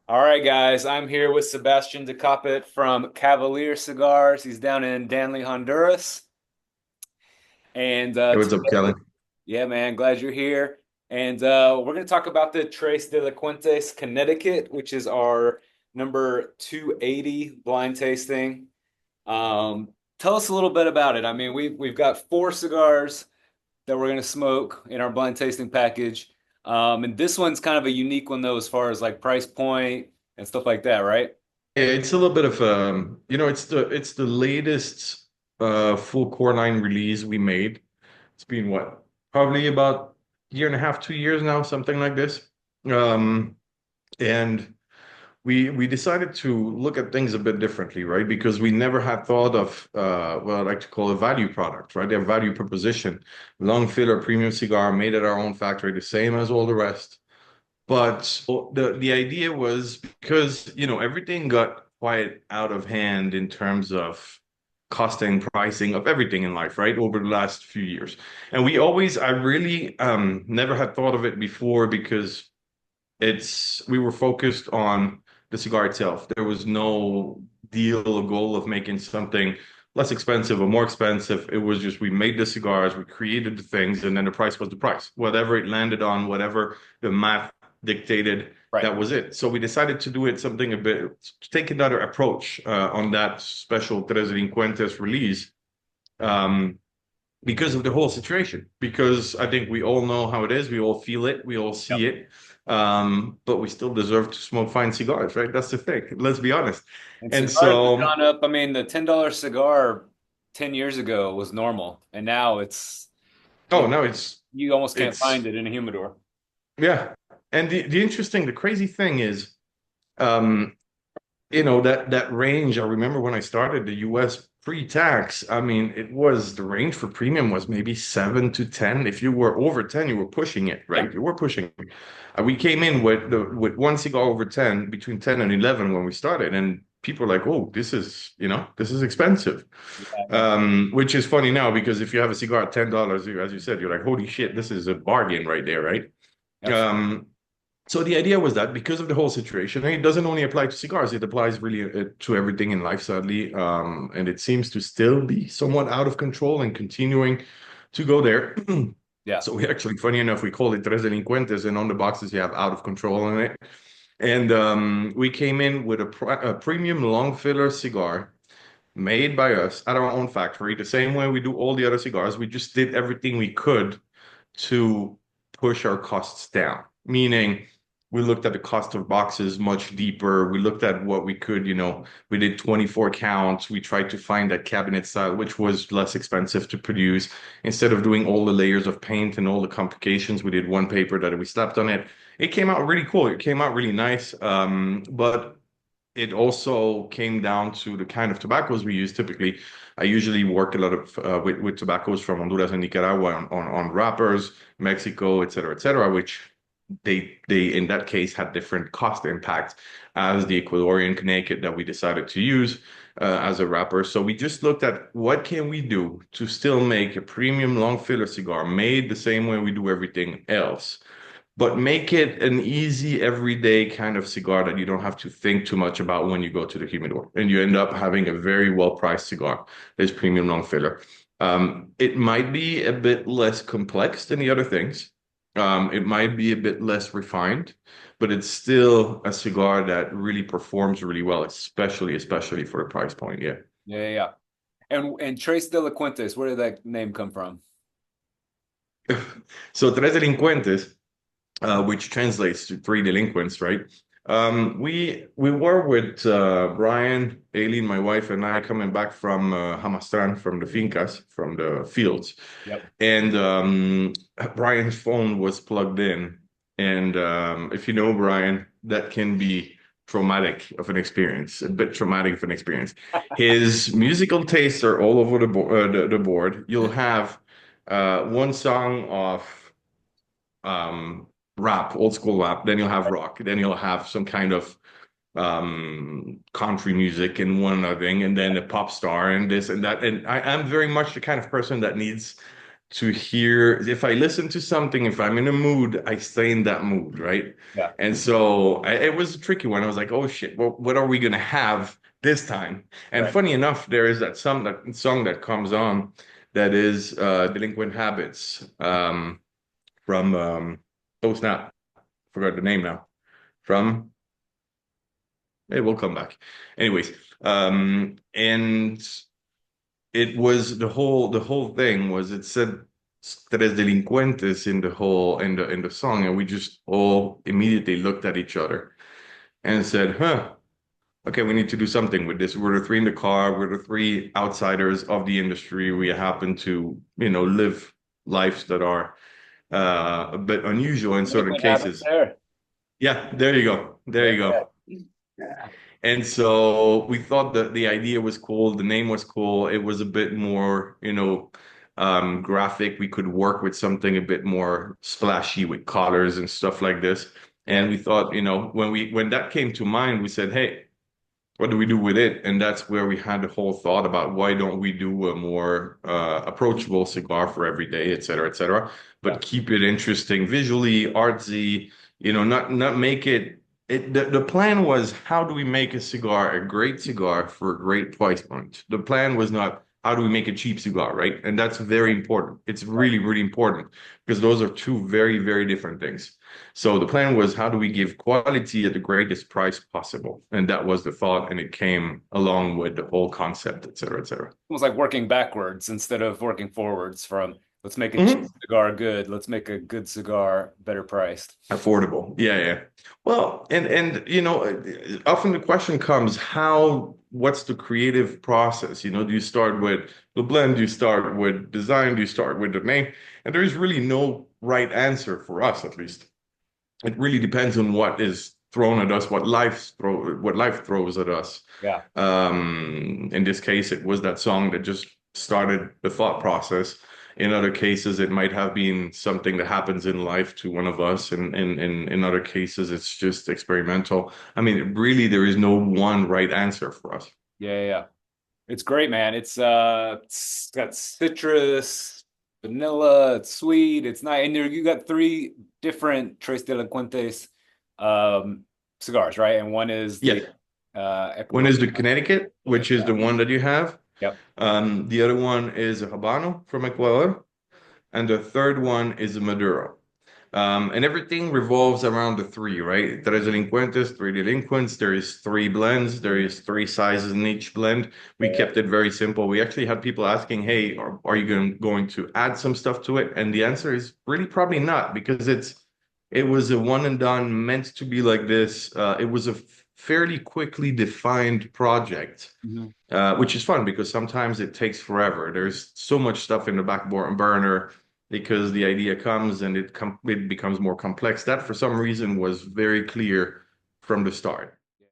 All right, guys, I'm here with Sebastien Decoppet from Cavalier Cigars. He's down in Danley, Honduras. And Hey, what's up, today, Kelly? yeah, man, glad you're here. And we're going to talk about the Tres Delinquentes, Connecticut, which is our number 280 blind tasting. Tell us a little bit about it. I mean, we've got four cigars that we're going to smoke in our blind tasting package. And this one's kind of a unique one, though, as far as like price point and stuff like that, right? Yeah, it's a little bit of it's the latest full core line release we made. It's been what? Probably about a year and a half, 2 years now, something like this. Um, and we decided to look at things a bit differently, right? Because we never had thought of what I like to call a value product, right? A value proposition. Long filler premium cigar made at our own factory, the same as all the rest. But the idea was because, everything got quite out of hand in terms of costing, pricing of everything in life, right? Over the last few years. And I really never had thought of it before because we were focused on the cigar itself. There was no deal or goal of making something less expensive or more expensive. It was just we made the cigars, we created the things, and then the price was the price. Whatever it landed on, whatever the math dictated, Right. that was it. So we decided to do it something a bit, to take another approach on that special Tres Delincuentes release. Um, because of the whole situation. Because I think we all know how it is. We all feel it. We all see Yep. it. But we still deserve to smoke fine cigars, right? That's the thing. Let's be honest. And And cigars have so, gone up. I mean, the $10 cigar 10 years ago was normal, and now oh it no, you almost can't it's find it in a humidor. yeah. And the crazy thing is, um, that range. I remember when I started the US pre-tax, I mean, the range for premium was maybe 7 to 10. If you were over 10, you were pushing it, Yeah. right? You were pushing it. We came in with one cigar over 10, between 10 and 11 when we started, and people were like, oh, this is expensive. Yeah. Which is funny now because if you have a cigar at $10, as you said, you're like, holy shit, this is a bargain right there, right? Absolutely. Um, so the idea was that because of the whole situation, and it doesn't only apply to cigars, it applies really to everything in life, sadly. And it seems to still be somewhat out of control and continuing to go there. Yeah. So we actually, funny enough, we call it Tres Delincuentes, and on the boxes you have out of control in it. And we came in with a premium long filler cigar made by us at our own factory, the same way we do all the other cigars. We just did everything we could to push our costs down, meaning we looked at the cost of boxes much deeper. We looked at what we could, we did 24 counts. We tried to find that cabinet style, which was less expensive to produce. Instead of doing all the layers of paint and all the complications, we did one paper that we slapped on it. It came out really cool. It came out really nice. But it also came down to the kind of tobaccos we use typically. I usually work a lot of with tobaccos from Honduras and Nicaragua on wrappers, Mexico, et cetera, which they in that case had different cost impact as the Ecuadorian Connecticut that we decided to use as a wrapper. So we just looked at what can we do to still make a premium long filler cigar made the same way we do everything else, but make it an easy everyday kind of cigar that you don't have to think too much about when you go to the humidor, and you end up having a very well-priced cigar. This premium long filler. It might be a bit less complex than the other things. It might be a bit less refined, but it's still a cigar that really performs really well, especially for the price point. Yeah. Yeah. Yeah. Yeah. And Tres Delinquentes, where did that name come from? So Tres Delincuentes, which translates to three delinquents, right? We were with Brian, Aileen, my wife, and I coming back from Hamastran, from the fincas, from the fields, Yep. and Brian's phone was plugged in, and if you know Brian, that can be traumatic of an experience, a bit traumatic of an experience. His musical tastes are all over the board. You'll have one song of um rap, old school rap, then you'll have rock, then you'll have some kind of country music and one other thing, and then a pop star and this and that. And I'm very much the kind of person that needs to hear if I listen to something, if I'm in a mood, I stay in that mood, right? Yeah. And so it was a tricky one. I was like, oh shit, well, what are we gonna have this time? And Right. funny enough, there is that song that comes on that is Delinquent Habits from oh snap, forgot the name now. From it will come back. Anyways, and it was the whole thing was it said tres delincuentes in the whole in the song, and we just all immediately looked at each other and said, huh, okay, we need to do something with this. We're the three in the car, we're the three outsiders of the industry. We happen to, live lives that are a bit unusual in certain Liquid habits cases. there. Yeah, there you go. There you go. Yeah. And so we thought that the idea was cool, the name was cool. It was a bit more, graphic. We could work with something a bit more splashy with colors and stuff like this. Yeah. And we thought, when that came to mind, we said, hey, what do we do with it? And that's where we had the whole thought about why don't we do a more approachable cigar for every day, et cetera, Yeah. but keep it interesting visually, artsy, not make it. The plan was how do we make a cigar a great cigar for a great price point? The plan was not how do we make a cheap cigar, right? And that's very important. It's Right. really, really important because those are two very, very different things. So the plan was how do we give quality at the greatest price possible? And that was the thought, and it came along with the whole concept, et cetera, et cetera. Almost like working backwards instead of working forwards from let's make a cheap Mhm. cigar good. Let's make a good cigar better priced. Affordable. Yeah, yeah. Well, and often the question comes, what's the creative process? Do you start with the blend? Do you start with design? Do you start with the name? And there is really no right answer for us, at least. It really depends on what is thrown at us, what life throws at us. Yeah. In this case, it was that song that just started the thought process. In other cases, it might have been something that happens in life to one of us, and in other cases, it's just experimental. I mean, really, there is no one right answer for us. Yeah. Yeah. Yeah. It's great, man. It's got citrus, vanilla, it's sweet, it's nice. And there you got three different Tres Delinquentes um cigars, right? And one is the Yes. One Ecuador. is the Connecticut, which is the one that you have. Yep. The other one is a Habano from Ecuador, and the third one is a Maduro. And everything revolves around the three, right? Tres delincuentes, three delinquents. There is three blends. There is three sizes in each blend. We Yeah. kept it very simple. We actually had people asking, "Hey, are you going to add some stuff to it?" And the answer is really probably not because it was a one and done, meant to be like this. It was a fairly quickly defined project, Mhm. which is fun because sometimes it takes forever. There's so much stuff in the burner because the idea comes and it becomes more complex. That for some reason was very clear from the start.